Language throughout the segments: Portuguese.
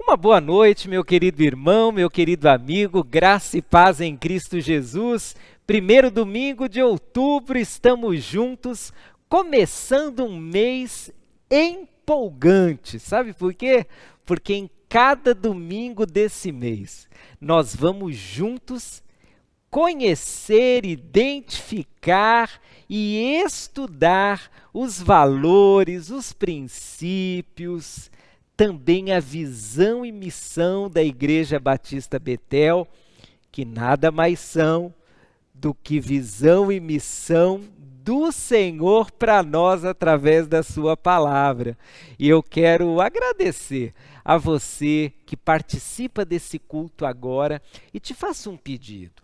Uma boa noite, meu querido irmão, meu querido amigo, graça e paz em Cristo Jesus. Primeiro domingo de outubro, estamos juntos, começando um mês empolgante. Sabe por quê? Porque em cada domingo desse mês, nós vamos juntos conhecer, identificar e estudar os valores, os princípios, também a visão e missão da Igreja Batista Betel, que nada mais são do que visão e missão do Senhor para nós através da sua palavra. E eu quero agradecer a você que participa desse culto agora e te faço um pedido.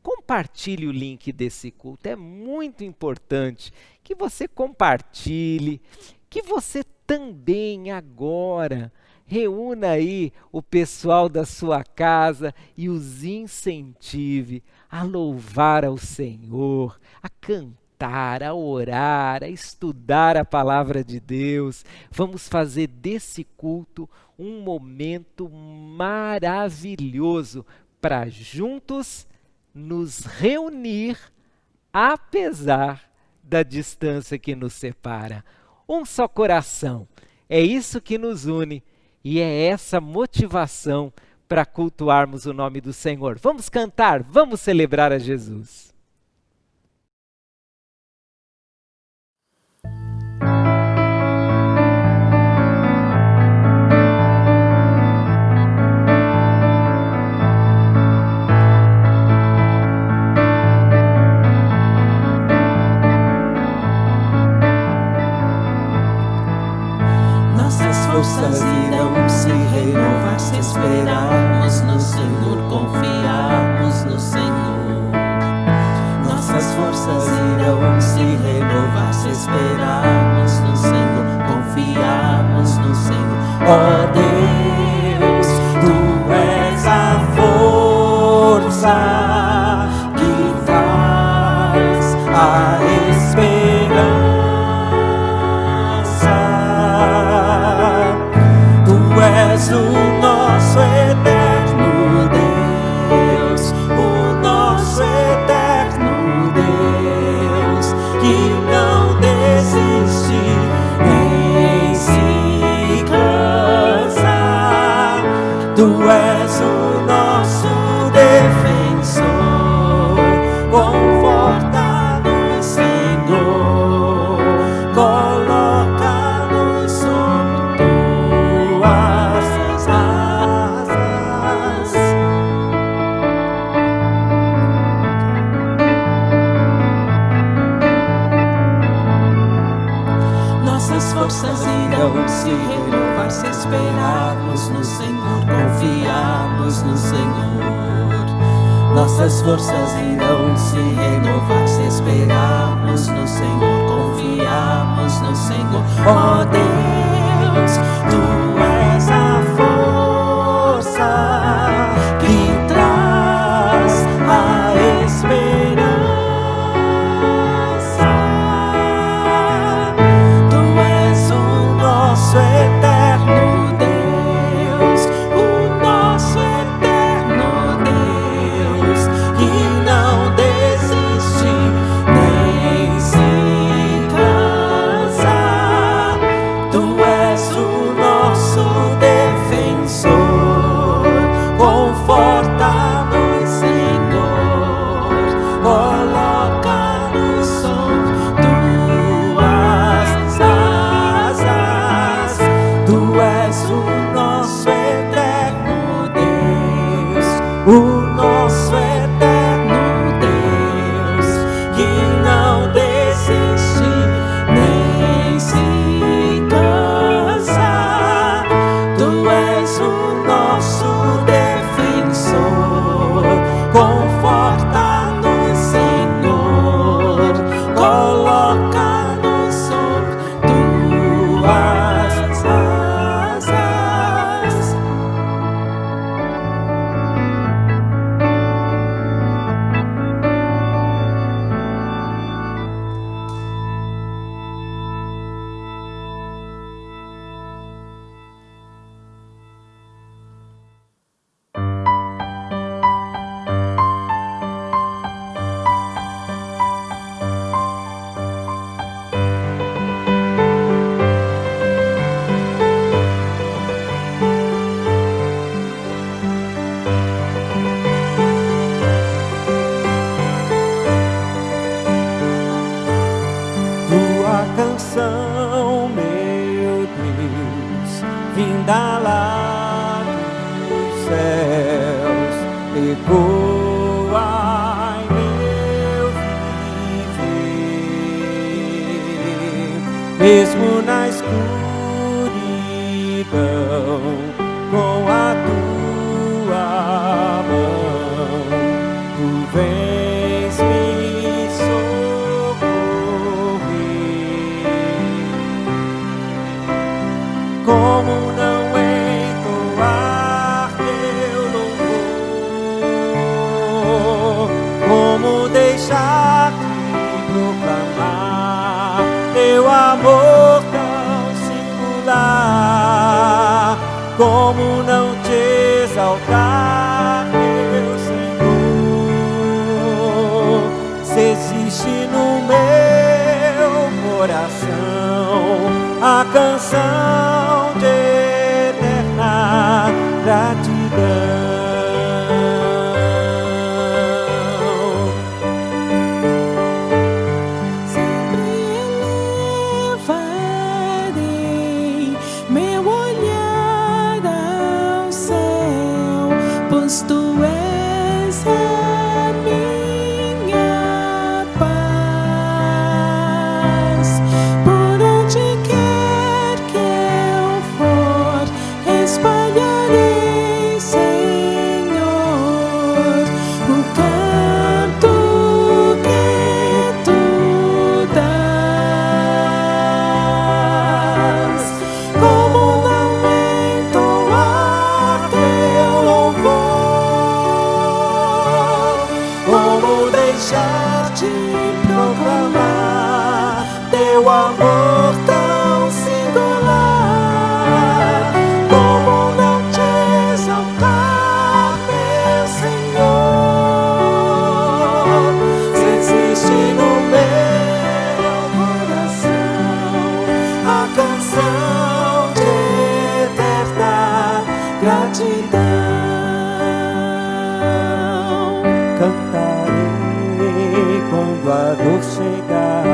Compartilhe o link desse culto, é muito importante que você compartilhe, que você também agora reúna aí o pessoal da sua casa e os incentive a louvar ao Senhor, a cantar, a orar, a estudar a palavra de Deus. Vamos fazer desse culto um momento maravilhoso para juntos nos reunir, apesar da distância que nos separa. Um só coração, é isso que nos une e é essa motivação para cultuarmos o nome do Senhor. Vamos cantar, vamos celebrar a Jesus. Forças irão se renovar se esperarmos no Senhor, confiarmos no Senhor. Nossas forças irão se renovar se esperarmos no Senhor, confiarmos no Senhor. Ó Deus, Tu és a força que faz a esperança. Tu és o nosso eterno Deus, o nosso eterno Deus, que não desiste nem se cansa. Tu és o nosso defensor, conforta-nos, Senhor, coloca-nos sobre tuas asas. Nossas forças irão se renovar se esperarmos no Senhor, confiarmos no Senhor. Nossas forças irão se renovar se esperarmos no Senhor, confiarmos no Senhor. Ó Deus, Tu és a força que traz a esperança. Tu és o nosso eterno Deus, o nosso eterno Deus, que não desiste nem se cansa. vinda lá dos céus, ecoa em meu viver, mesmo na escuridão, com a tua mão, tu vens me socorrer. Como não entoar teu louvor? Como deixar de proclamar teu amor tão singular? Como não te exaltar, meu Senhor? Se existe no meu coração a canção de eterna gratidão. Sempre elevarei meu olhar ao céu, pois tu és a minha paz. Por onde quer que eu for, espalharei, Senhor, o canto que tu dás. Como não entoar teu louvor? Como deixar de proclamar teu amor tão singular? Como não te exaltar, meu Senhor? Se existe no meu coração a canção de eterna gratidão. Cantarei quando a dor chegar,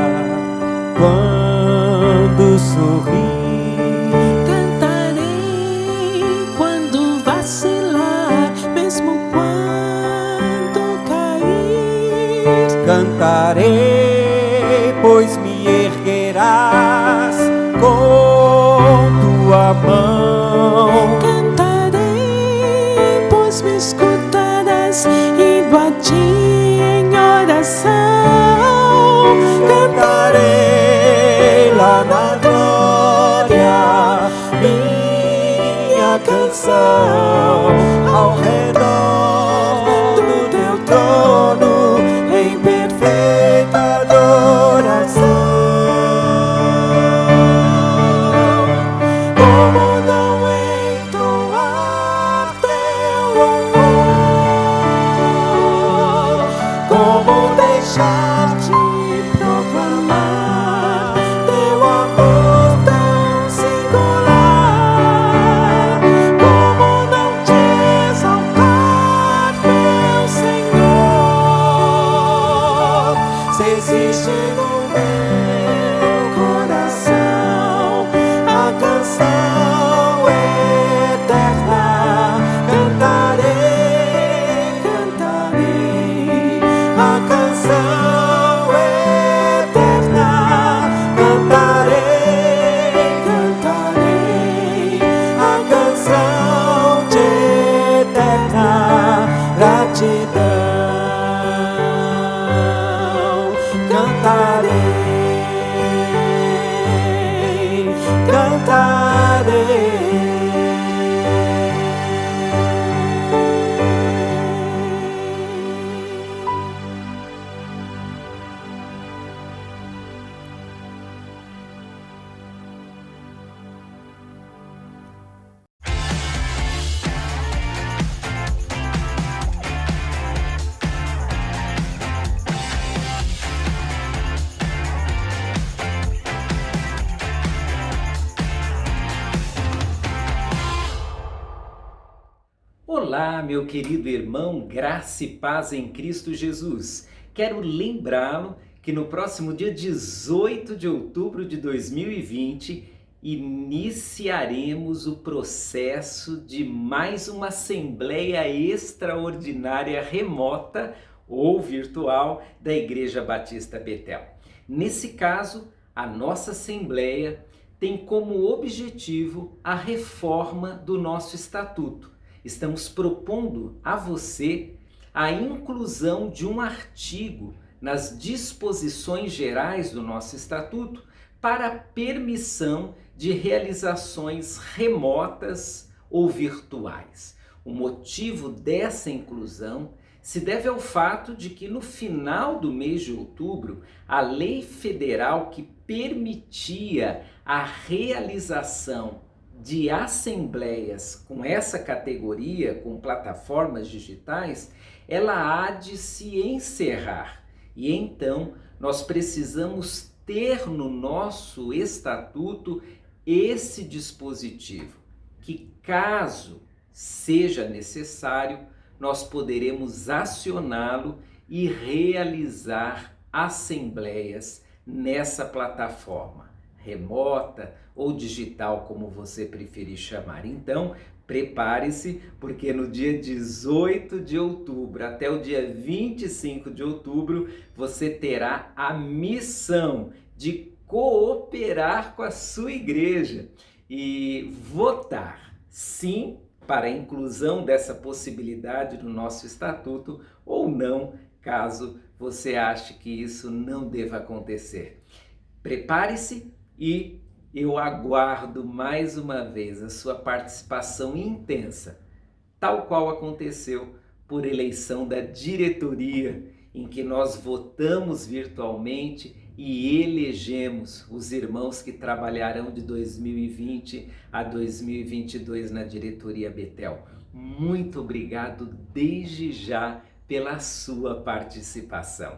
quando sorrir. Cantarei quando vacilar, mesmo quando cair. Cantarei, pois me erguerás com tua mão. Cantarei, pois me escutarás, indo a ti em oração. Cantarei lá na glória minha canção, ao redor do teu trono em perfeita adoração. Como não entoar teu louvor? Como deixar de proclamar teu amor tão singular? Como não te exaltar, meu Senhor? Se existe no meu coração a canção eterna, cantarei, cantarei a canção eterna. Cantarei, cantarei a canção de eterna gratidão. Cantarei, cantarei. Olá, meu querido irmão, graça e paz em Cristo Jesus. Quero lembrá-lo que no próximo dia 18 de outubro de 2020 iniciaremos o processo de mais uma assembleia extraordinária remota ou virtual da Igreja Batista Betel. Nesse caso, a nossa assembleia tem como objetivo a reforma do nosso estatuto. Estamos propondo a você a inclusão de um artigo nas disposições gerais do nosso estatuto para permissão de realizações remotas ou virtuais. O motivo dessa inclusão se deve ao fato de que no final do mês de outubro, a lei federal que permitia a realização de assembleias com essa categoria, com plataformas digitais, ela há de se encerrar. E então nós precisamos ter no nosso estatuto esse dispositivo, que caso seja necessário, nós poderemos acioná-lo e realizar assembleias nessa plataforma, remota ou digital, como você preferir chamar. Então, prepare-se, porque no dia 18 de outubro até o dia 25 de outubro, você terá a missão de cooperar com a sua igreja e votar sim para a inclusão dessa possibilidade no nosso estatuto ou não, caso você ache que isso não deva acontecer. Prepare-se e eu aguardo mais uma vez a sua participação intensa, tal qual aconteceu por eleição da diretoria, em que nós votamos virtualmente e elegemos os irmãos que trabalharão de 2020 a 2022 na diretoria Betel. Muito obrigado desde já pela sua participação.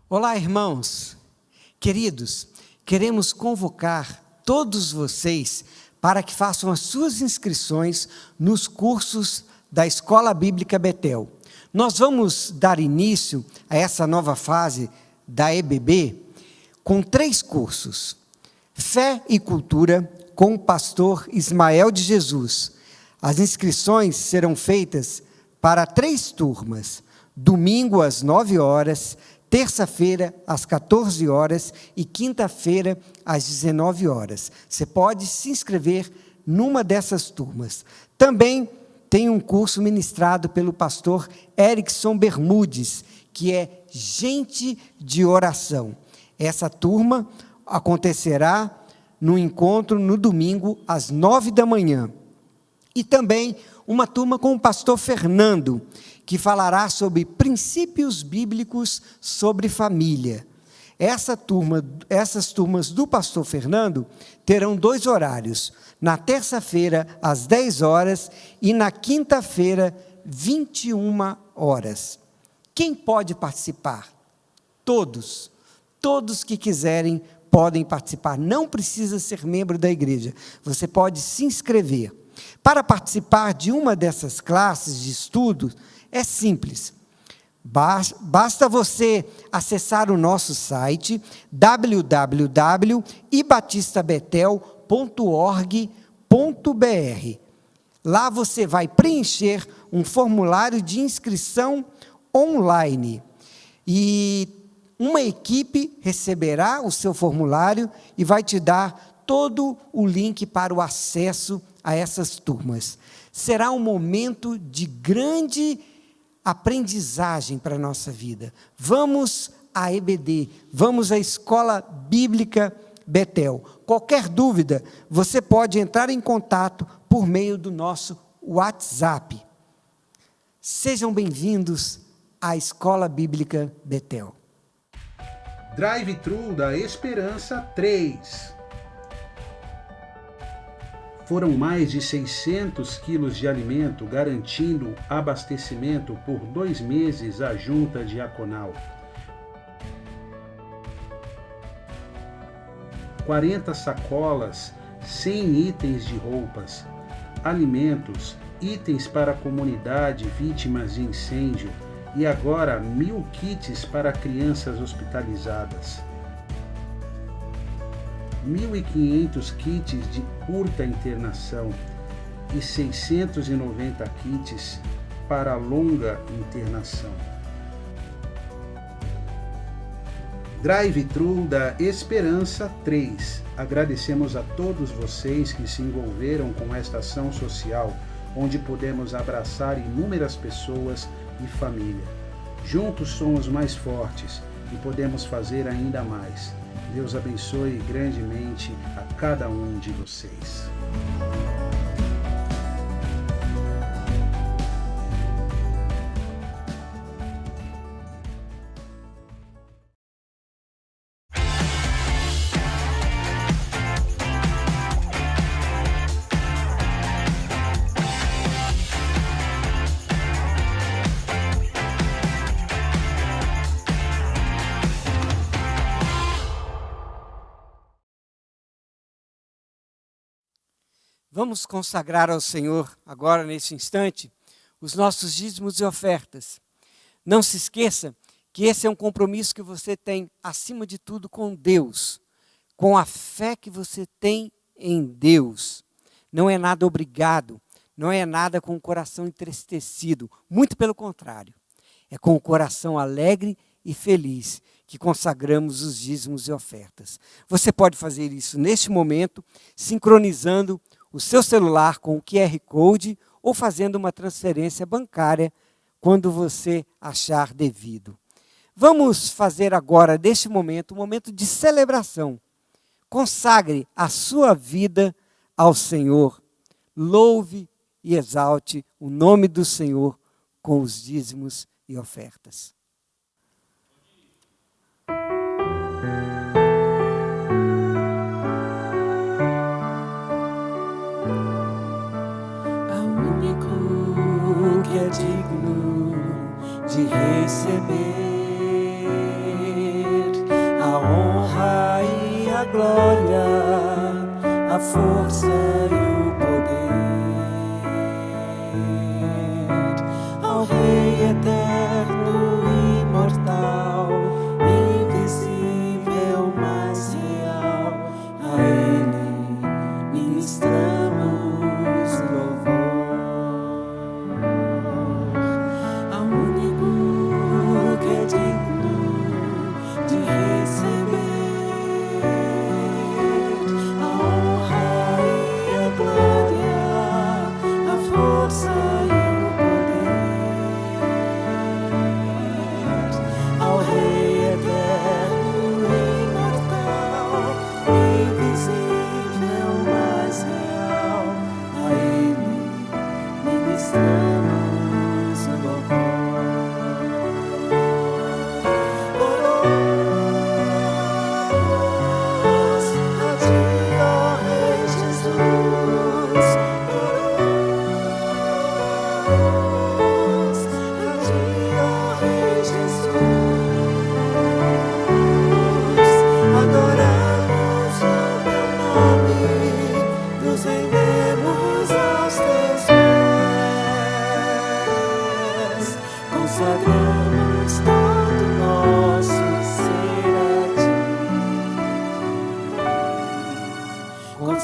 Olá, irmãos. Queridos, queremos convocar todos vocês para que façam as suas inscrições nos cursos da Escola Bíblica Betel. Nós vamos dar início a essa nova fase da EBB com 3 cursos. Fé e Cultura, com o pastor Ismael de Jesus. As inscrições serão feitas para 3 turmas, domingo às 9 horas, terça-feira às 14 horas e quinta-feira às 19 horas. Você pode se inscrever numa dessas turmas. Também tem um curso ministrado pelo pastor Erickson Bermudes, que é Gente de Oração. Essa turma acontecerá no encontro no domingo às 9 da manhã. E também uma turma com o pastor Fernando, que falará sobre princípios bíblicos sobre família. Essas turmas do pastor Fernando terão 2 horários, na terça-feira às 10 horas e na quinta-feira 21 horas. Quem pode participar? Todos que quiserem podem participar, não precisa ser membro da igreja, você pode se inscrever. Para participar de uma dessas classes de estudo, é simples. Basta você acessar o nosso site www.ibatistabetel.org.br. Lá você vai preencher um formulário de inscrição online e uma equipe receberá o seu formulário e vai te dar todo o link para o acesso a essas turmas. Será um momento de grande aprendizagem para a nossa vida. Vamos à EBD, vamos à Escola Bíblica Betel. Qualquer dúvida, você pode entrar em contato por meio do nosso WhatsApp. Sejam bem-vindos à Escola Bíblica Betel. Drive-thru da Esperança 3. Foram mais de 600 quilos de alimento, garantindo abastecimento por 2 meses à junta diaconal. 40 sacolas, 100 itens de roupas, alimentos, itens para a comunidade vítimas de incêndio e agora 1000 kits para crianças hospitalizadas. 1.500 kits de curta internação e 690 kits para longa internação. Drive-thru da Esperança 3. Agradecemos a todos vocês que se envolveram com esta ação social, onde podemos abraçar inúmeras pessoas e família. Juntos somos mais fortes e podemos fazer ainda mais. Deus abençoe grandemente a cada um de vocês. Vamos consagrar ao Senhor, agora nesse instante, os nossos dízimos e ofertas. Não se esqueça que esse é um compromisso que você tem, acima de tudo, com Deus, com a fé que você tem em Deus. Não é nada obrigado, não é nada com o coração entristecido, muito pelo contrário. É com o coração alegre e feliz que consagramos os dízimos e ofertas. Você pode fazer isso neste momento, sincronizando o seu celular com o QR Code ou fazendo uma transferência bancária quando você achar devido. Vamos fazer agora, deste momento, um momento de celebração. Consagre a sua vida ao Senhor. Louve e exalte o nome do Senhor com os dízimos e ofertas. Que é digno de receber a honra e a glória, a força e o poder, ao Rei eterno e imortal, invisível, mas real, a Ele ministramos louvor.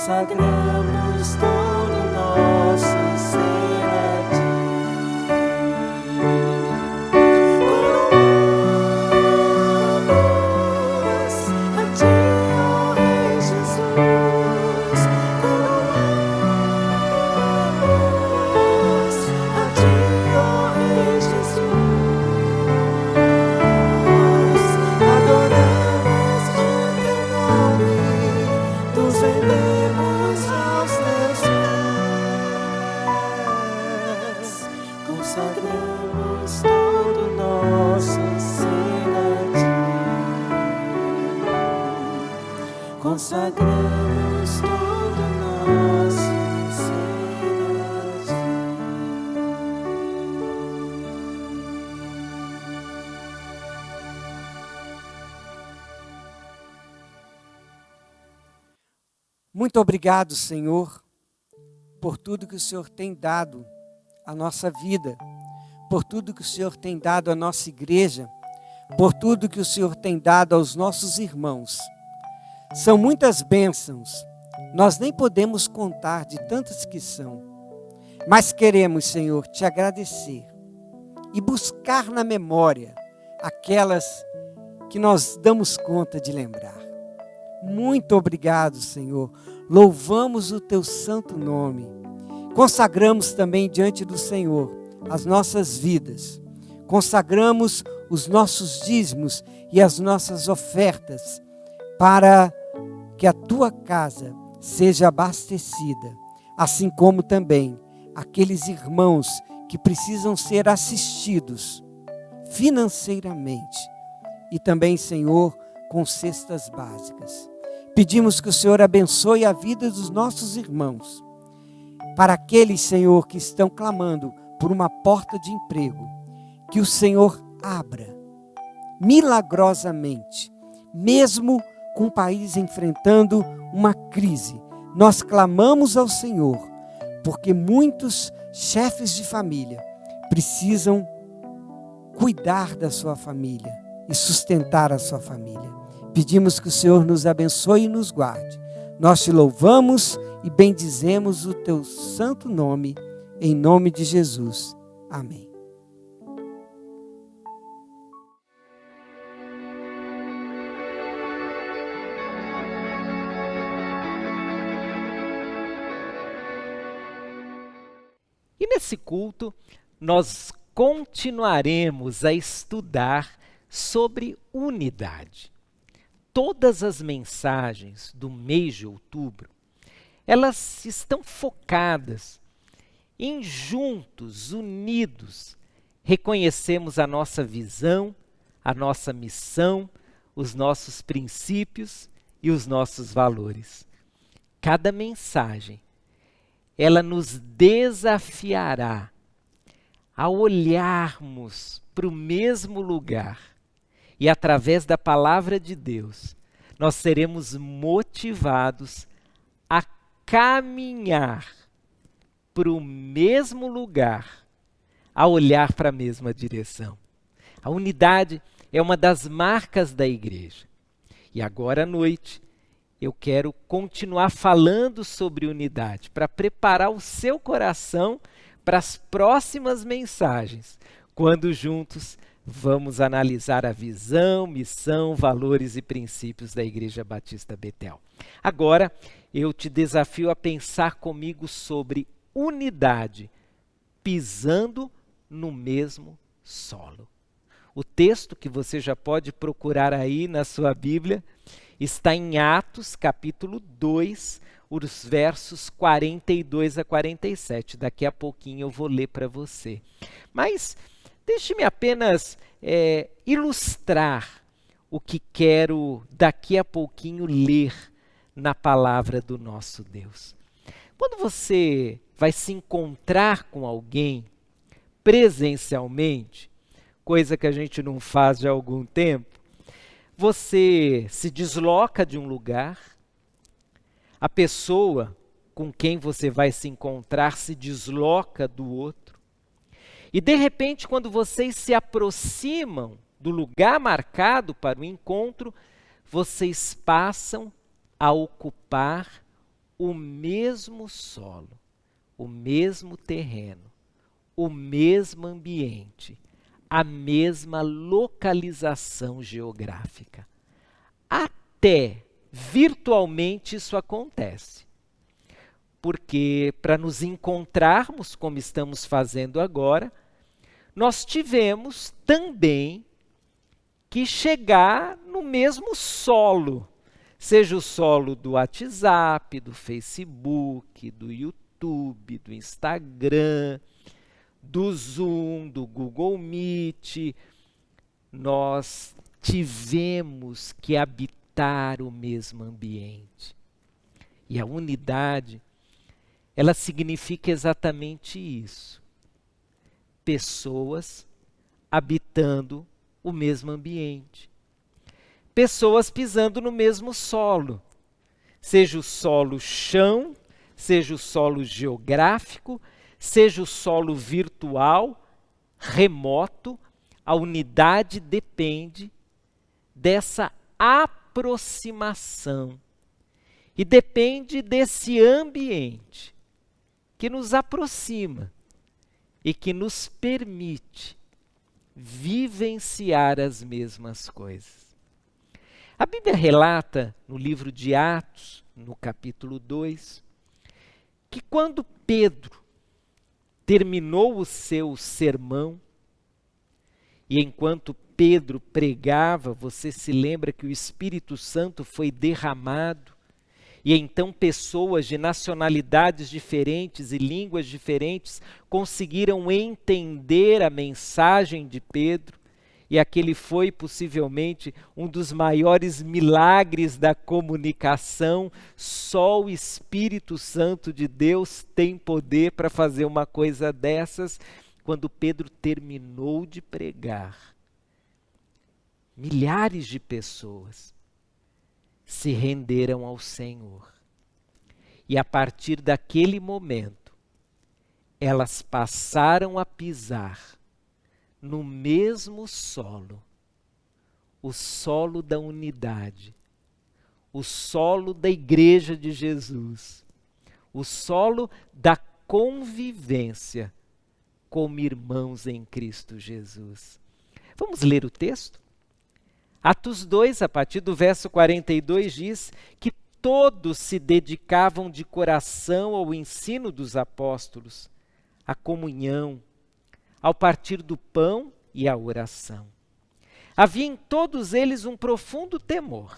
Consagramos todo nosso ser a ti. Consagramos todo nosso ser a ti. Coroamos a ti, ó Rei Jesus. Coroamos a ti, ó Rei Jesus. Adoramos o teu nome, nos rendemos aos teus pés. Consagramos todo nosso ser a ti. Consagramos todo nosso ser a ti. Muito obrigado, Senhor, por tudo que o Senhor tem dado à nossa vida, por tudo que o Senhor tem dado à nossa igreja, por tudo que o Senhor tem dado aos nossos irmãos. São muitas bênçãos, nós nem podemos contar de tantas que são. Mas queremos, Senhor, te agradecer e buscar na memória aquelas que nós damos conta de lembrar. Muito obrigado, Senhor. Louvamos o teu santo nome. Consagramos também diante do Senhor as nossas vidas. Consagramos os nossos dízimos e as nossas ofertas para que a tua casa seja abastecida, assim como também aqueles irmãos que precisam ser assistidos financeiramente e também, Senhor, com cestas básicas. Pedimos que o Senhor abençoe a vida dos nossos irmãos. Para aqueles, Senhor, que estão clamando por uma porta de emprego, que o Senhor abra milagrosamente, mesmo com o país enfrentando uma crise. Nós clamamos ao Senhor, porque muitos chefes de família precisam cuidar da sua família e sustentar a sua família. Pedimos que o Senhor nos abençoe e nos guarde. Nós te louvamos e bendizemos o teu santo nome, em nome de Jesus. Amém. E nesse culto, nós continuaremos a estudar sobre unidade. Todas as mensagens do mês de outubro, elas estão focadas em juntos, unidos, reconhecemos a nossa visão, a nossa missão, os nossos princípios e os nossos valores. Cada mensagem, ela nos desafiará a olharmos para o mesmo lugar e, através da palavra de Deus, nós seremos motivados a caminhar para o mesmo lugar, a olhar para a mesma direção. A unidade é uma das marcas da igreja. E agora à noite, eu quero continuar falando sobre unidade, para preparar o seu coração para as próximas mensagens, quando juntos vamos analisar a visão, missão, valores e princípios da Igreja Batista Betel. Agora, eu te desafio a pensar comigo sobre unidade, pisando no mesmo solo. O texto que você já pode procurar aí na sua Bíblia está em Atos, capítulo 2, os versos 42 a 47. Daqui a pouquinho eu vou ler para você. Mas deixe-me apenas ilustrar o que quero daqui a pouquinho ler na palavra do nosso Deus. Quando você vai se encontrar com alguém presencialmente, coisa que a gente não faz já há algum tempo, você se desloca de um lugar, a pessoa com quem você vai se encontrar se desloca do outro, e de repente, quando vocês se aproximam do lugar marcado para o encontro, vocês passam a ocupar o mesmo solo, o mesmo terreno, o mesmo ambiente, a mesma localização geográfica. Até virtualmente isso acontece. Porque para nos encontrarmos, como estamos fazendo agora, nós tivemos também que chegar no mesmo solo, seja o solo do WhatsApp, do Facebook, do YouTube, do Instagram, do Zoom, do Google Meet. Nós tivemos que habitar o mesmo ambiente. E a unidade, ela significa exatamente isso. Pessoas habitando o mesmo ambiente. Pessoas pisando no mesmo solo. Seja o solo chão, seja o solo geográfico, seja o solo virtual, remoto, a unidade depende dessa aproximação aproximação. E depende desse ambiente que nos aproxima e que nos permite vivenciar as mesmas coisas. A Bíblia relata no livro de Atos, no capítulo 2, que quando Pedro terminou o seu sermão, e enquanto Pedro pregava, você se lembra que o Espírito Santo foi derramado, e então pessoas de nacionalidades diferentes e línguas diferentes conseguiram entender a mensagem de Pedro, e aquele foi possivelmente um dos maiores milagres da comunicação. Só o Espírito Santo de Deus tem poder para fazer uma coisa dessas. Quando Pedro terminou de pregar, milhares de pessoas se renderam ao Senhor. E a partir daquele momento, elas passaram a pisar no mesmo solo, o solo da unidade, o solo da Igreja de Jesus, o solo da convivência como irmãos em Cristo Jesus. Vamos ler o texto? Atos 2, a partir do verso 42, diz que todos se dedicavam de coração ao ensino dos apóstolos, à comunhão, ao partir do pão e à oração. Havia em todos eles um profundo temor,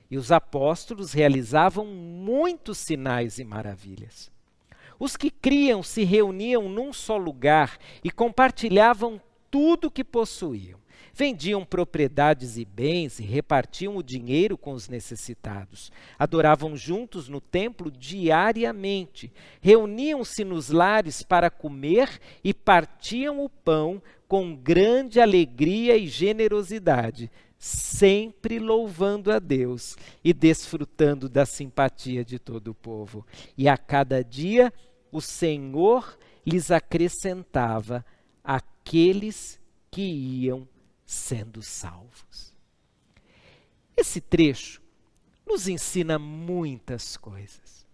e os apóstolos realizavam muitos sinais e maravilhas. Os que criam se reuniam num só lugar e compartilhavam tudo o que possuíam. Vendiam propriedades e bens e repartiam o dinheiro com os necessitados. Adoravam juntos no templo diariamente. Reuniam-se nos lares para comer e partiam o pão com grande alegria e generosidade, sempre louvando a Deus e desfrutando da simpatia de todo o povo. E a cada dia o Senhor lhes acrescentava aqueles que iam sendo salvos. Esse trecho nos ensina muitas coisas.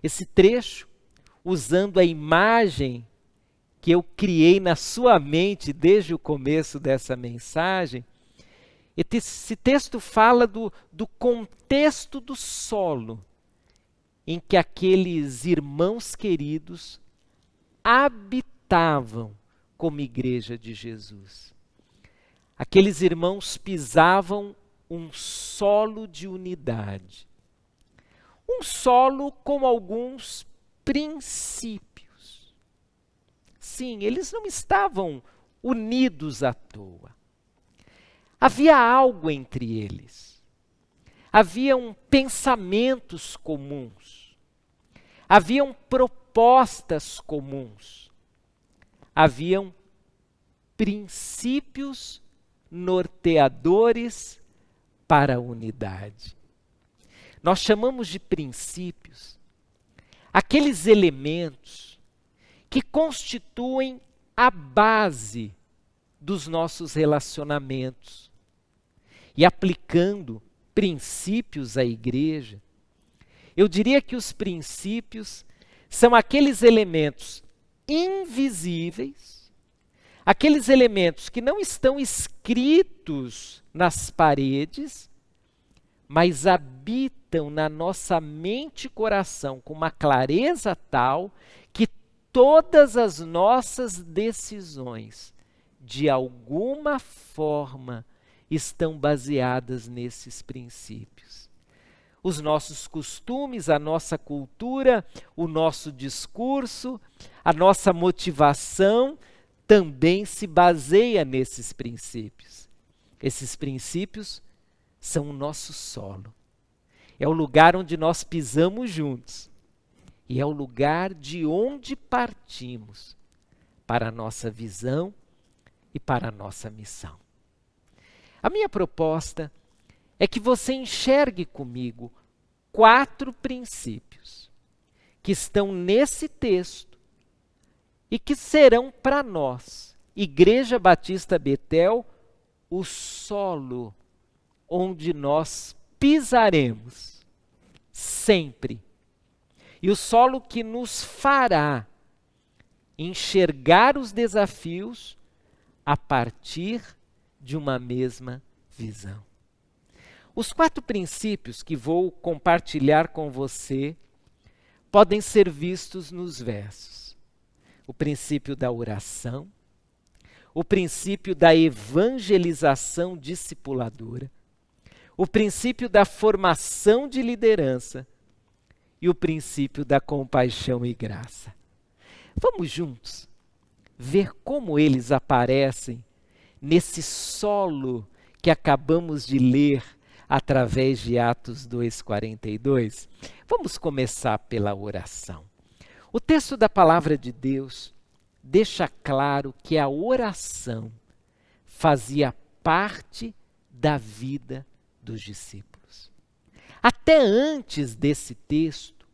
Esse trecho, usando a imagem que eu criei na sua mente desde o começo dessa mensagem, esse texto fala do contexto do solo em que aqueles irmãos queridos habitavam como Igreja de Jesus. Aqueles irmãos pisavam um solo de unidade, um solo com alguns princípios. Sim, eles não estavam unidos à toa. Havia algo entre eles. Haviam pensamentos comuns. Haviam propostas comuns. Haviam princípios norteadores para a unidade. Nós chamamos de princípios aqueles elementos que constituem a base dos nossos relacionamentos. E aplicando princípios à igreja, eu diria que os princípios são aqueles elementos invisíveis, aqueles elementos que não estão escritos nas paredes, mas habitam na nossa mente e coração com uma clareza tal que todas as nossas decisões, de alguma forma, estão baseadas nesses princípios. Os nossos costumes, a nossa cultura, o nosso discurso, a nossa motivação também se baseia nesses princípios. Esses princípios são o nosso solo. É o lugar onde nós pisamos juntos. E é o lugar de onde partimos para a nossa visão e para a nossa missão. A minha proposta é que você enxergue comigo 4 princípios que estão nesse texto e que serão para nós, Igreja Batista Betel, o solo onde nós pisaremos sempre. E o solo que nos fará enxergar os desafios a partir de uma mesma visão. Os 4 princípios que vou compartilhar com você podem ser vistos nos versos. O princípio da oração, o princípio da evangelização discipuladora, o princípio da formação de liderança e o princípio da compaixão e graça. Vamos juntos ver como eles aparecem nesse solo que acabamos de ler através de Atos 2:42. Vamos começar pela oração. O texto da palavra de Deus deixa claro que a oração fazia parte da vida dos discípulos. Até antes desse texto,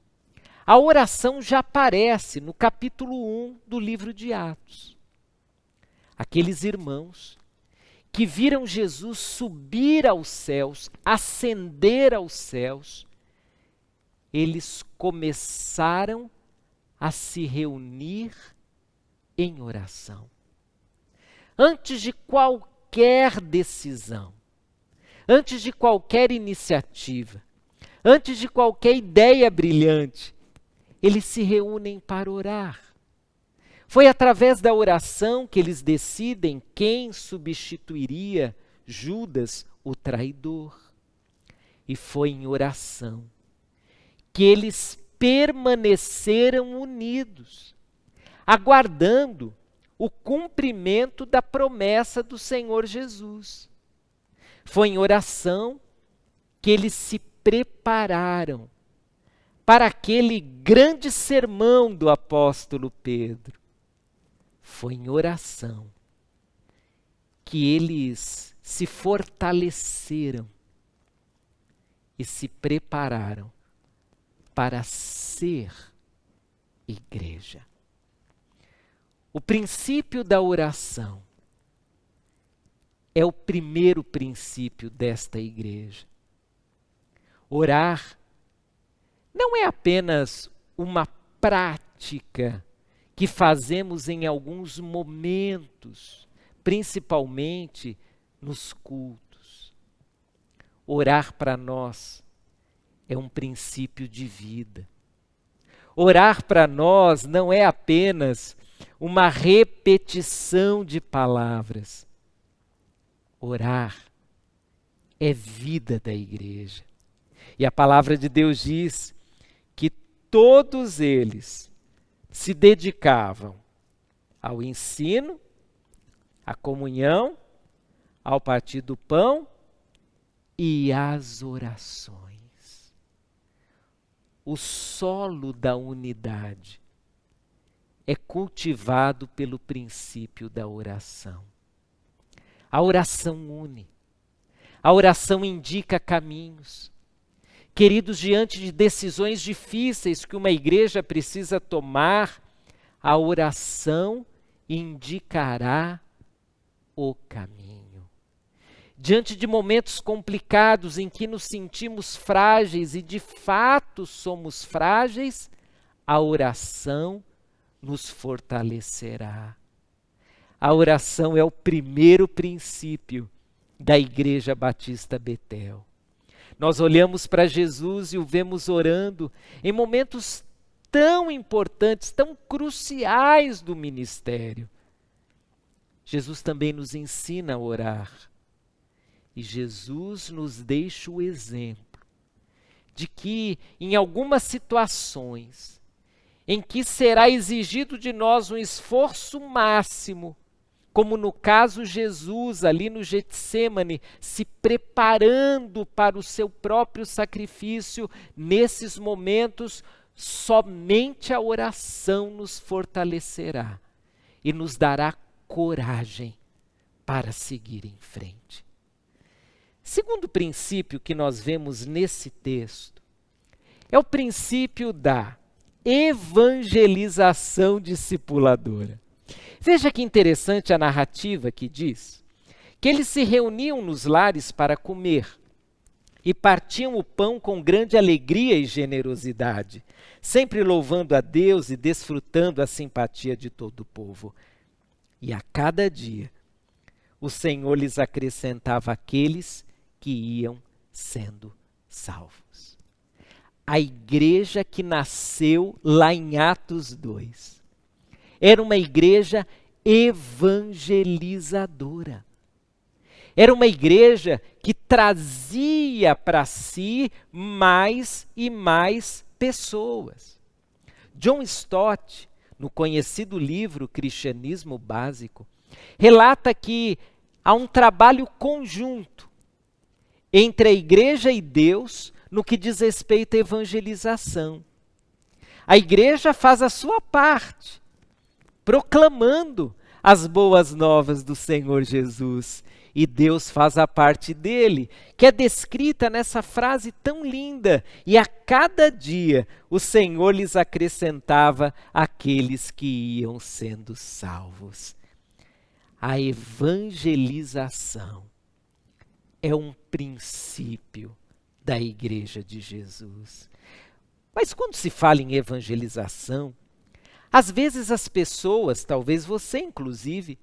a oração já aparece no capítulo 1 do livro de Atos. Aqueles irmãos que viram Jesus subir aos céus, ascender aos céus, eles começaram a se reunir em oração. Antes de qualquer decisão, antes de qualquer iniciativa, antes de qualquer ideia brilhante, eles se reúnem para orar. Foi através da oração que eles decidem quem substituiria Judas, o traidor. E foi em oração que eles permaneceram unidos, aguardando o cumprimento da promessa do Senhor Jesus. Foi em oração que eles se prepararam para aquele grande sermão do apóstolo Pedro. Foi em oração que eles se fortaleceram e se prepararam para ser igreja. O princípio da oração é o primeiro princípio desta igreja. Orar não é apenas uma prática que fazemos em alguns momentos, principalmente nos cultos. Orar para nós é um princípio de vida. Orar para nós não é apenas uma repetição de palavras. Orar é vida da igreja. E a palavra de Deus diz que todos eles se dedicavam ao ensino, à comunhão, ao partir do pão e às orações. O solo da unidade é cultivado pelo princípio da oração. A oração une. A oração indica caminhos. Queridos, diante de decisões difíceis que uma igreja precisa tomar, a oração indicará o caminho. Diante de momentos complicados em que nos sentimos frágeis e de fato somos frágeis, a oração nos fortalecerá. A oração é o primeiro princípio da Igreja Batista Betel. Nós olhamos para Jesus e o vemos orando em momentos tão importantes, tão cruciais do ministério. Jesus também nos ensina a orar. E Jesus nos deixa o exemplo de que em algumas situações em que será exigido de nós um esforço máximo, como no caso Jesus ali no Getsêmani, se preparando para o seu próprio sacrifício, nesses momentos, somente a oração nos fortalecerá e nos dará coragem para seguir em frente. Segundo princípio que nós vemos nesse texto é o princípio da evangelização discipuladora. Veja que interessante a narrativa que diz que eles se reuniam nos lares para comer. e partiam o pão com grande alegria e generosidade, sempre louvando a Deus e desfrutando a simpatia de todo o povo. E a cada dia o Senhor lhes acrescentava aqueles que iam sendo salvos. A igreja que nasceu lá em Atos 2 era uma igreja evangelizadora. Era uma igreja que trazia para si mais e mais pessoas. John Stott, no conhecido livro Cristianismo Básico, relata que há um trabalho conjunto entre a igreja e Deus no que diz respeito à evangelização. A igreja faz a sua parte, proclamando as boas novas do Senhor Jesus. E Deus faz a parte dele, que é descrita nessa frase tão linda. E a cada dia o Senhor lhes acrescentava aqueles que iam sendo salvos. A evangelização é um princípio da Igreja de Jesus. Mas quando se fala em evangelização, às vezes as pessoas, talvez você inclusive,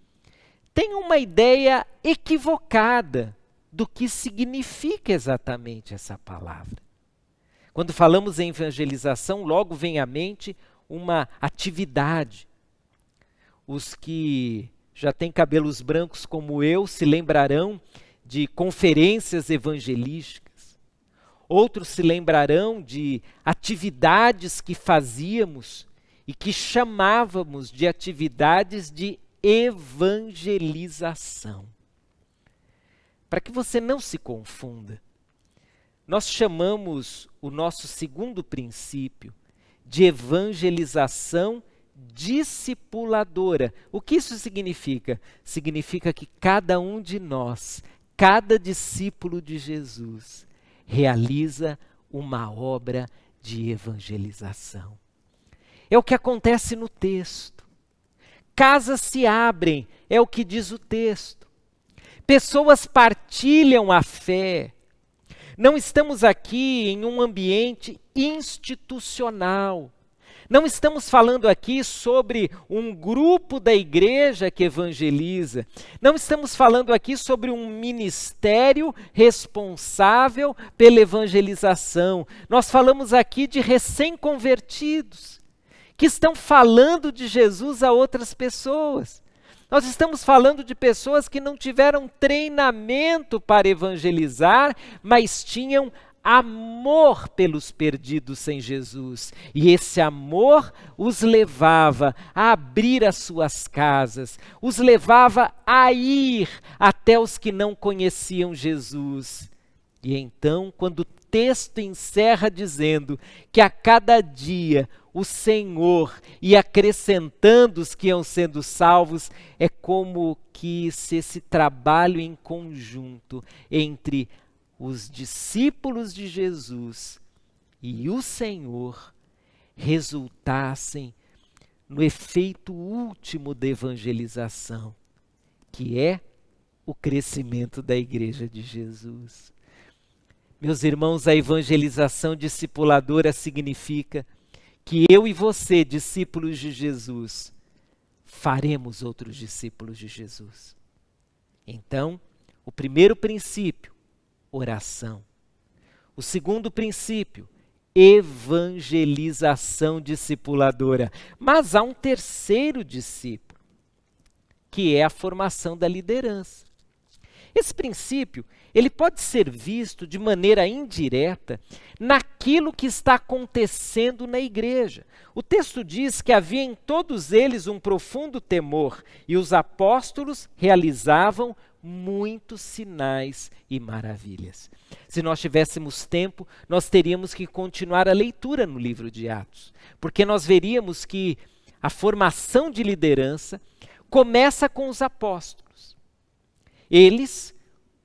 tem uma ideia equivocada do que significa exatamente essa palavra. Quando falamos em evangelização, logo vem à mente uma atividade. Os que já têm cabelos brancos como eu se lembrarão de conferências evangelísticas. Outros se lembrarão de atividades que fazíamos e que chamávamos de atividades de evangelização. Para que você não se confunda, nós chamamos o nosso segundo princípio de evangelização discipuladora. O que isso significa? Significa que cada um de nós, cada discípulo de Jesus, realiza uma obra de evangelização. É o que acontece no texto. Casas se abrem, é o que diz o texto. Pessoas partilham a fé. Não estamos aqui em um ambiente institucional. Não estamos falando aqui sobre um grupo da igreja que evangeliza. Não estamos falando aqui sobre um ministério responsável pela evangelização. Nós falamos aqui de recém-convertidos que estão falando de Jesus a outras pessoas. Nós estamos falando de pessoas que não tiveram treinamento para evangelizar, mas tinham amor pelos perdidos sem Jesus. E esse amor os levava a abrir as suas casas, os levava a ir até os que não conheciam Jesus. E então, quando o texto encerra dizendo que a cada dia o Senhor ia acrescentando os que iam sendo salvos, é como que se esse trabalho em conjunto entre os discípulos de Jesus e o Senhor resultassem no efeito último da evangelização, que é o crescimento da Igreja de Jesus. Meus irmãos, a evangelização discipuladora significa que eu e você, discípulos de Jesus, faremos outros discípulos de Jesus. Então, o primeiro princípio, oração. O segundo princípio, evangelização discipuladora. Mas há um terceiro discípulo, que é a formação da liderança. Esse princípio, ele pode ser visto de maneira indireta naquilo que está acontecendo na igreja. O texto diz que havia em todos eles um profundo temor e os apóstolos realizavam muitos sinais e maravilhas. Se nós tivéssemos tempo, nós teríamos que continuar a leitura no livro de Atos, porque nós veríamos que a formação de liderança começa com os apóstolos. Eles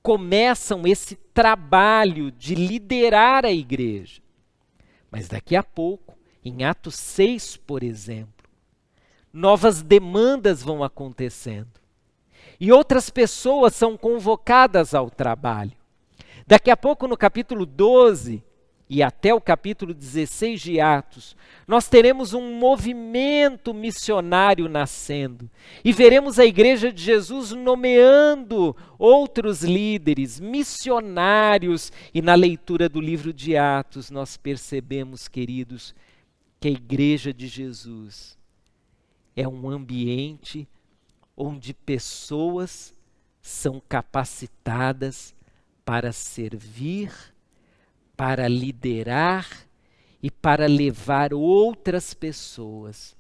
começam esse trabalho de liderar a igreja. Mas daqui a pouco, em Atos 6, por exemplo, novas demandas vão acontecendo. E outras pessoas são convocadas ao trabalho. Daqui a pouco, no capítulo 12 e até o capítulo 16 de Atos, nós teremos um movimento missionário nascendo. E veremos a Igreja de Jesus nomeando outros líderes, missionários. E na leitura do livro de Atos, nós percebemos, queridos, que a Igreja de Jesus é um ambiente onde pessoas são capacitadas para servir, para liderar e para levar outras pessoas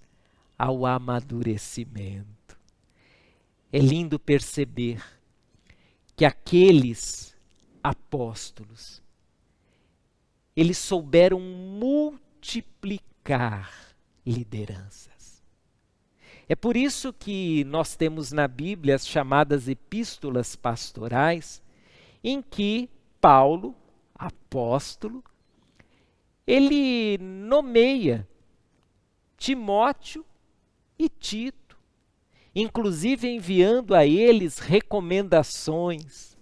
ao amadurecimento. É lindo perceber que aqueles apóstolos, eles souberam multiplicar lideranças. É por isso que nós temos na Bíblia as chamadas epístolas pastorais, em que Paulo, apóstolo, ele nomeia Timóteo e Tito, inclusive enviando a eles recomendações,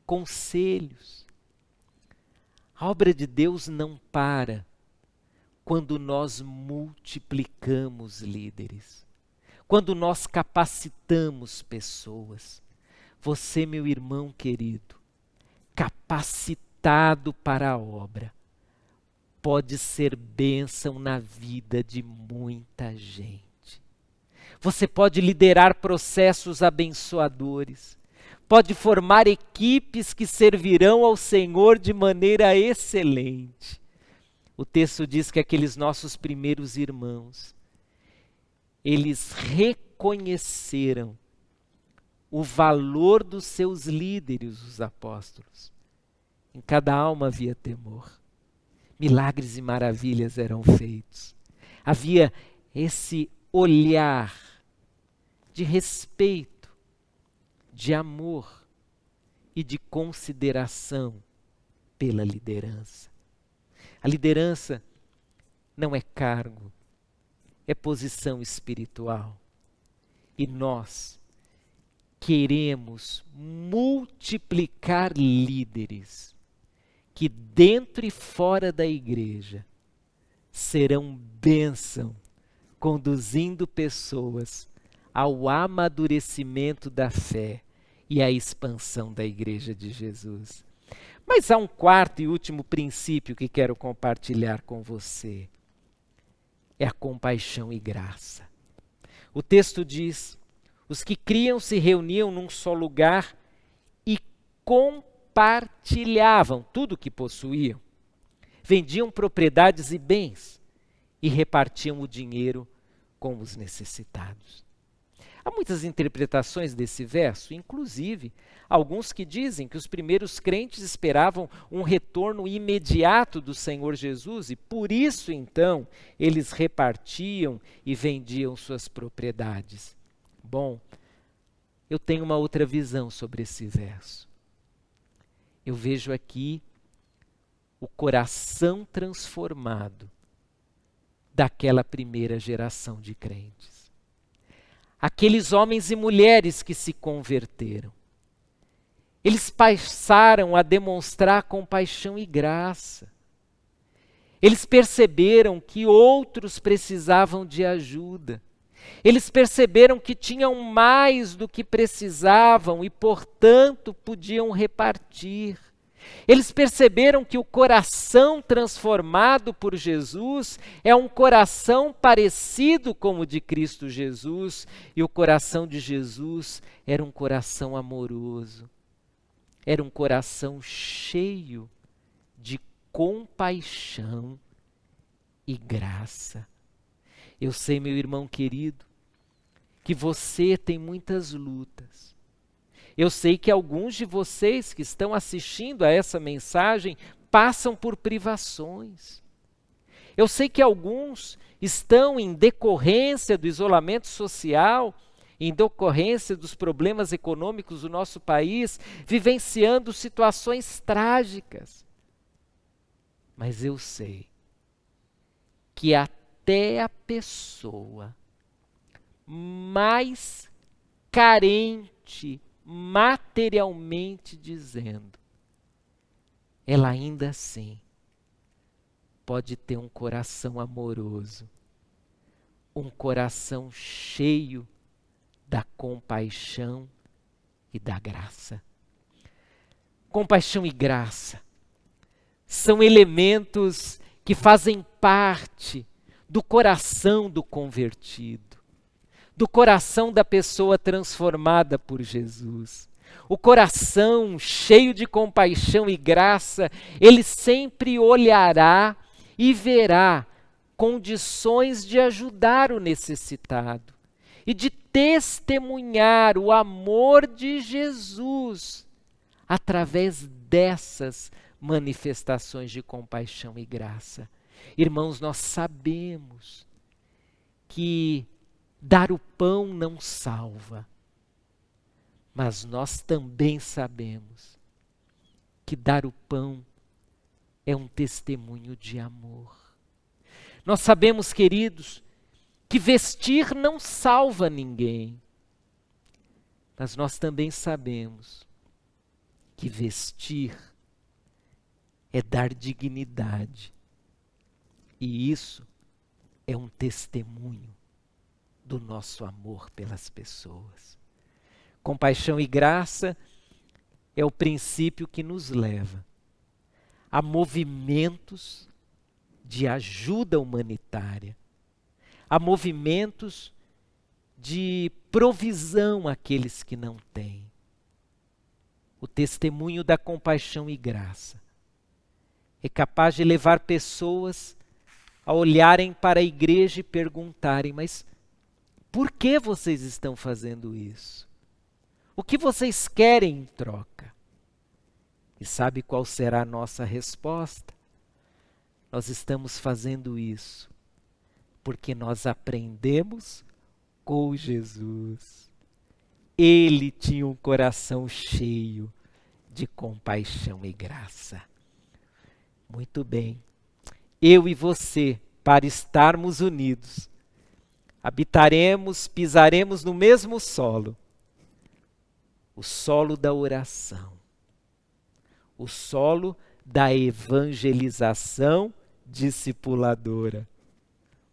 conselhos. A obra de Deus não para quando nós multiplicamos líderes, quando nós capacitamos pessoas. Você, meu irmão querido, capacitado para a obra, pode ser bênção na vida de muita gente. Você pode liderar processos abençoadores, pode formar equipes que servirão ao Senhor de maneira excelente. O texto diz que aqueles nossos primeiros irmãos, eles reconheceram o valor dos seus líderes, os apóstolos. Em cada alma havia temor. Milagres e maravilhas eram feitos. Havia esse olhar de respeito, de amor e de consideração pela liderança. A liderança não é cargo, é posição espiritual. E nós queremos multiplicar líderes que dentro e fora da igreja serão bênção, conduzindo pessoas ao amadurecimento da fé e à expansão da Igreja de Jesus. Mas há um quarto e último princípio que quero compartilhar com você. É a compaixão e graça. O texto diz: os que criam se reuniam num só lugar e compartilhavam tudo o que possuíam. Vendiam propriedades e bens e repartiam o dinheiro com os necessitados. Há muitas interpretações desse verso, inclusive alguns que dizem que os primeiros crentes esperavam um retorno imediato do Senhor Jesus e por isso então eles repartiam e vendiam suas propriedades. Bom, eu tenho uma outra visão sobre esse verso. Eu vejo aqui o coração transformado daquela primeira geração de crentes. Aqueles homens e mulheres que se converteram. Eles passaram a demonstrar compaixão e graça. Eles perceberam que outros precisavam de ajuda. Eles perceberam que tinham mais do que precisavam e, portanto, podiam repartir. Eles perceberam que o coração transformado por Jesus é um coração parecido com o de Cristo Jesus, e o coração de Jesus era um coração amoroso, era um coração cheio de compaixão e graça. Eu sei, meu irmão querido, que você tem muitas lutas. Eu sei que alguns de vocês que estão assistindo a essa mensagem passam por privações. Eu sei que alguns estão, em decorrência do isolamento social, em decorrência dos problemas econômicos do nosso país, vivenciando situações trágicas. Mas eu sei que até a pessoa mais carente, materialmente dizendo, ela ainda assim pode ter um coração amoroso, um coração cheio da compaixão e da graça. Compaixão e graça são elementos que fazem parte do coração do convertido, do coração da pessoa transformada por Jesus. O coração cheio de compaixão e graça, ele sempre olhará e verá condições de ajudar o necessitado e de testemunhar o amor de Jesus através dessas manifestações de compaixão e graça. Irmãos, nós sabemos que dar o pão não salva, mas nós também sabemos que dar o pão é um testemunho de amor. Nós sabemos, queridos, que vestir não salva ninguém, mas nós também sabemos que vestir é dar dignidade, e isso é um testemunho do nosso amor pelas pessoas. Compaixão e graça é o princípio que nos leva a movimentos de ajuda humanitária, a movimentos de provisão àqueles que não têm. O testemunho da compaixão e graça é capaz de levar pessoas a olharem para a igreja e perguntarem: mas por que vocês estão fazendo isso? O que vocês querem em troca? E sabe qual será a nossa resposta? Nós estamos fazendo isso porque nós aprendemos com Jesus. Ele tinha um coração cheio de compaixão e graça. Muito bem. Eu e você, para estarmos unidos, habitaremos, pisaremos no mesmo solo. O solo da oração. O solo da evangelização discipuladora.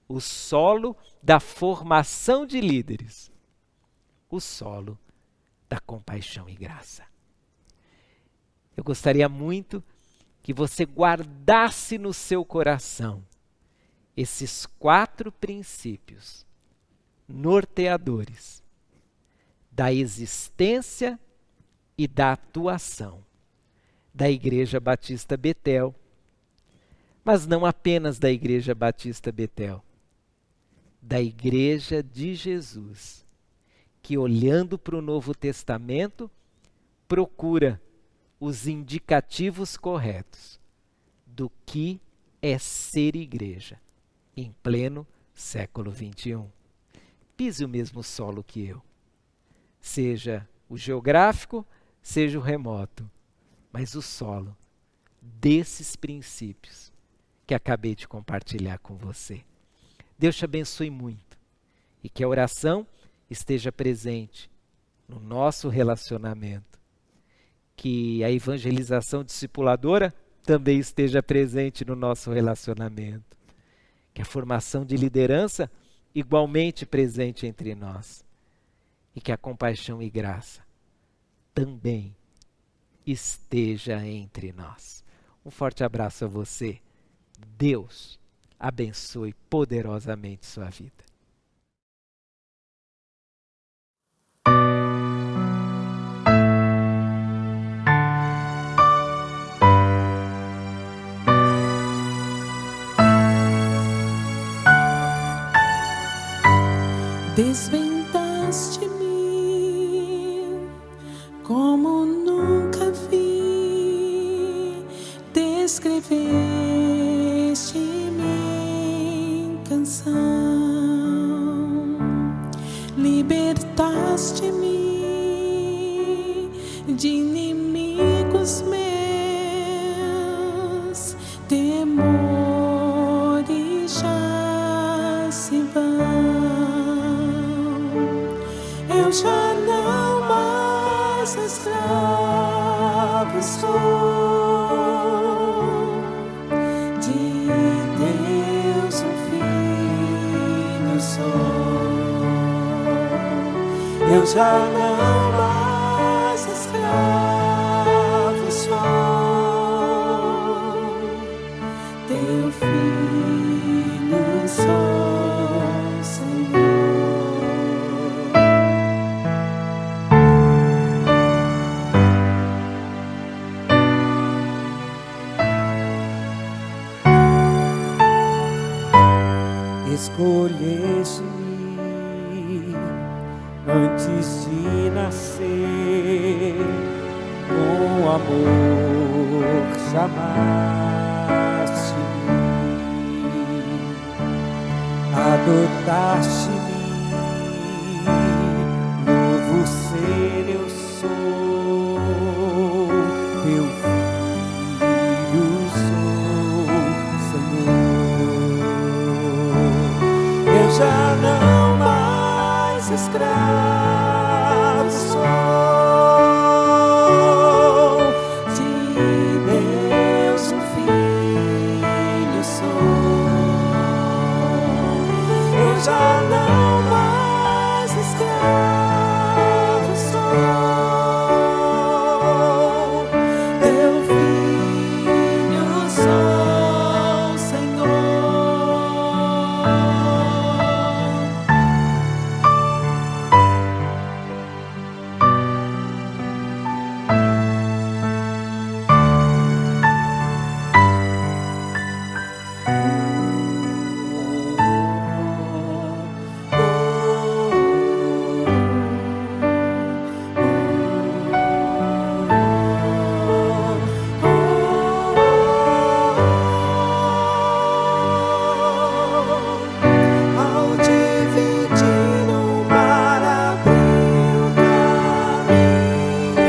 O solo da formação de líderes. O solo da compaixão e graça. Eu gostaria muito que você guardasse no seu coração esses 4 princípios norteadores da existência e da atuação da Igreja Batista Betel, mas não apenas da Igreja Batista Betel, da Igreja de Jesus, que olhando para o Novo Testamento, procura os indicativos corretos do que é ser igreja em pleno século XXI. Pise o mesmo solo que eu, seja o geográfico, seja o remoto, mas o solo desses princípios que acabei de compartilhar com você. Deus te abençoe muito e que a oração esteja presente no nosso relacionamento, que a evangelização discipuladora também esteja presente no nosso relacionamento, que a formação de liderança igualmente presente entre nós e que a compaixão e graça também esteja entre nós. Um forte abraço a você. Deus abençoe poderosamente sua vida. Desvendaste-me como nunca vi, descreveste-me em canção, libertaste-me de inimigos meus, temores já se vão. Eu já não mais escravo sou, Eu já não mais escravo sou, teu filho sou, Senhor. Escolheste-me antes de nascer, com amor chamaste-me, adotaste-me, novo ser eu sou, teu filho sou, Senhor. Eu já não mais escravo sou, de Deus um filho sou. Eu já não mais escravo sou, teu filho sou, Senhor. Ao dividir o mar, abriu o caminho,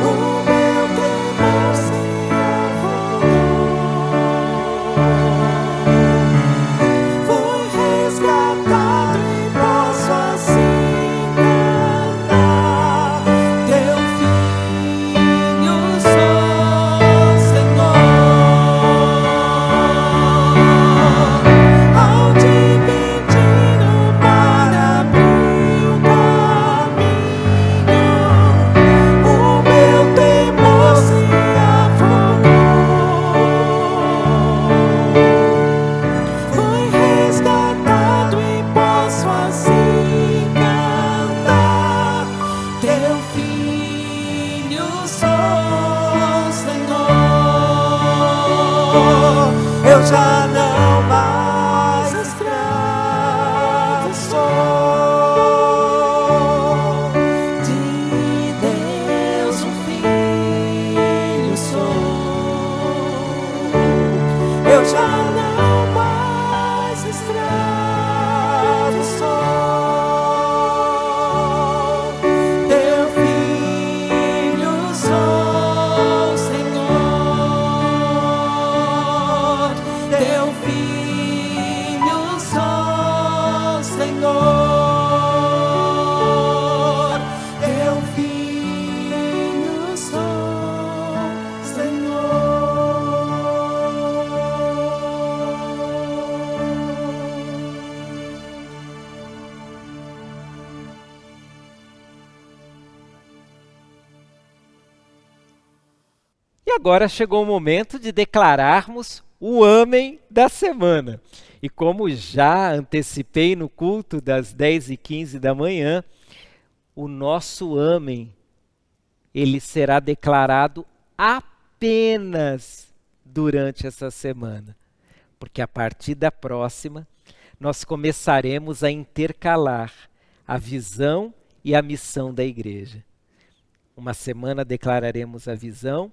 o meu temor se afogou. Fui resgatado e posso assim cantar, teu filho sou, Senhor. Ao dividir o mar, abriu o caminho, o meu temor se afogou. Fui resgatado e posso assim cantar, teu filho sou, Senhor. Eu já não mais escravo sou, de Deus um filho sou. Eu já não mais escravo sou, teu filho sou, Senhor. Teu filho sou, Senhor. Teu filho sou, E agora chegou o momento de declararmos o Amém da semana. E como já antecipei no culto das 10h15 da manhã, o nosso Amém, ele será declarado apenas durante essa semana. Porque a partir da próxima, nós começaremos a intercalar a visão e a missão da igreja. Uma semana declararemos a visão,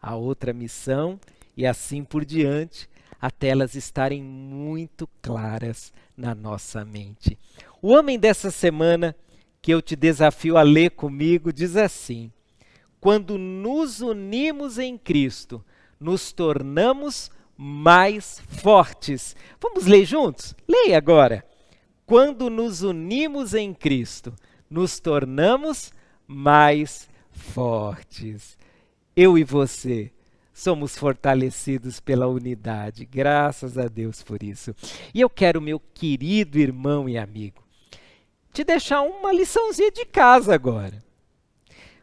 a outra missão e assim por diante, até elas estarem muito claras na nossa mente. O Amém dessa semana, que eu te desafio a ler comigo, diz assim: quando nos unimos em Cristo, nos tornamos mais fortes. Vamos ler juntos? Leia agora. Quando nos unimos em Cristo, nos tornamos mais fortes. Eu e você somos fortalecidos pela unidade. Graças a Deus por isso. E eu quero, meu querido irmão e amigo, te deixar uma liçãozinha de casa agora.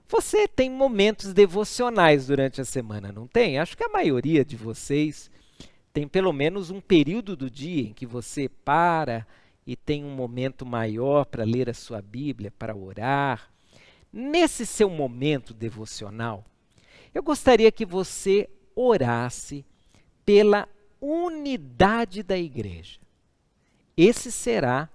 Você tem momentos devocionais durante a semana, não tem? Acho que a maioria de vocês tem pelo menos um período do dia em que você para e tem um momento maior para ler a sua Bíblia, para orar. Nesse seu momento devocional, eu gostaria que você orasse pela unidade da igreja. Esse será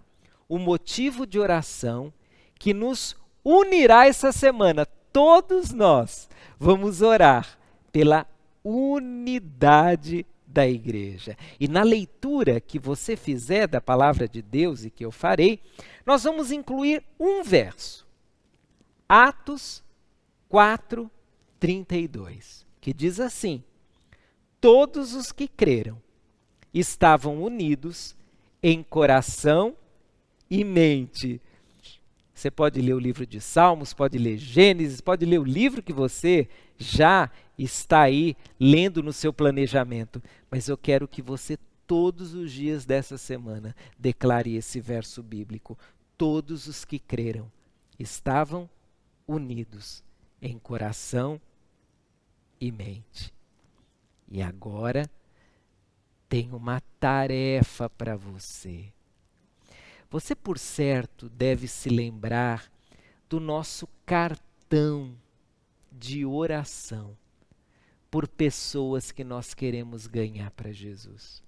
o motivo de oração que nos unirá essa semana. Todos nós vamos orar pela unidade da igreja. E na leitura que você fizer da palavra de Deus e que eu farei, nós vamos incluir um verso. Atos 4:32, que diz assim: todos os que creram estavam unidos em coração e mente. Você pode ler o livro de Salmos, pode ler Gênesis, pode ler o livro que você já está aí lendo no seu planejamento. Mas eu quero que você, todos os dias dessa semana, declare esse verso bíblico. Todos os que creram estavam unidos em coração e mente. E agora tem uma tarefa para você. Você, por certo, deve se lembrar do nosso cartão de oração por pessoas que nós queremos ganhar para Jesus.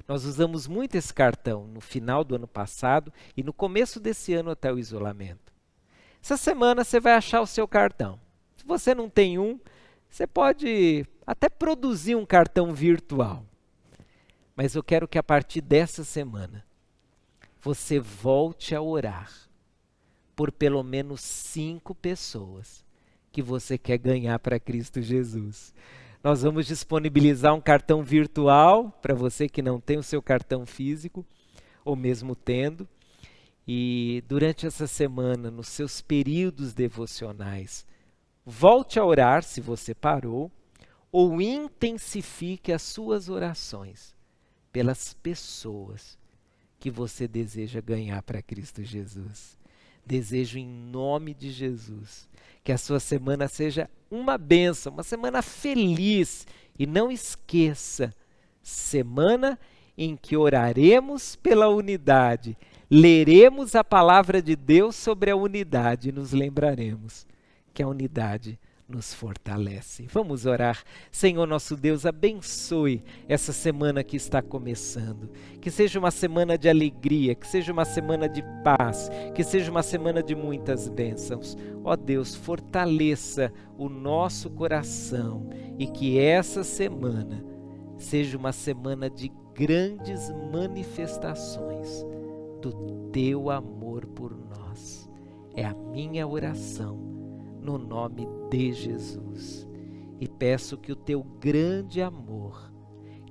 Nós usamos muito esse cartão no final do ano passado e no começo desse ano até o isolamento. Essa semana você vai achar o seu cartão. Se você não tem um, você pode até produzir um cartão virtual. Mas eu quero que a partir dessa semana você volte a orar por pelo menos 5 pessoas que você quer ganhar para Cristo Jesus. Nós vamos disponibilizar um cartão virtual para você que não tem o seu cartão físico, ou mesmo tendo. E durante essa semana, nos seus períodos devocionais, volte a orar se você parou, ou intensifique as suas orações pelas pessoas que você deseja ganhar para Cristo Jesus. Desejo em nome de Jesus que a sua semana seja uma bênção, uma semana feliz. E não esqueça, semana em que oraremos pela unidade, leremos a palavra de Deus sobre a unidade e nos lembraremos que a unidade nos fortalece. Vamos orar. Senhor nosso Deus, abençoe essa semana que está começando. Que seja uma semana de alegria, que seja uma semana de paz, que seja uma semana de muitas bênçãos. Ó Deus, fortaleça o nosso coração e que essa semana seja uma semana de grandes manifestações do Teu amor por nós. É a minha oração no nome de Jesus. E peço que o Teu grande amor,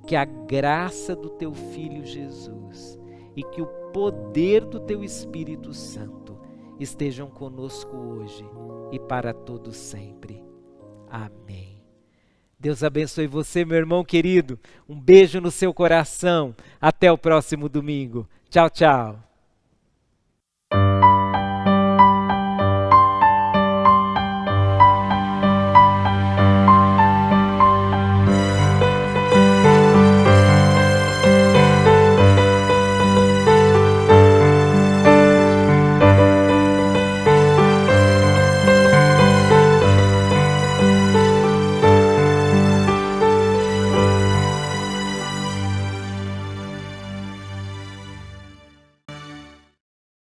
que a graça do Teu Filho Jesus e que o poder do Teu Espírito Santo estejam conosco hoje e para todo sempre. Amém. Deus abençoe você, meu irmão querido. Um beijo no seu coração. Até o próximo domingo. Tchau, tchau.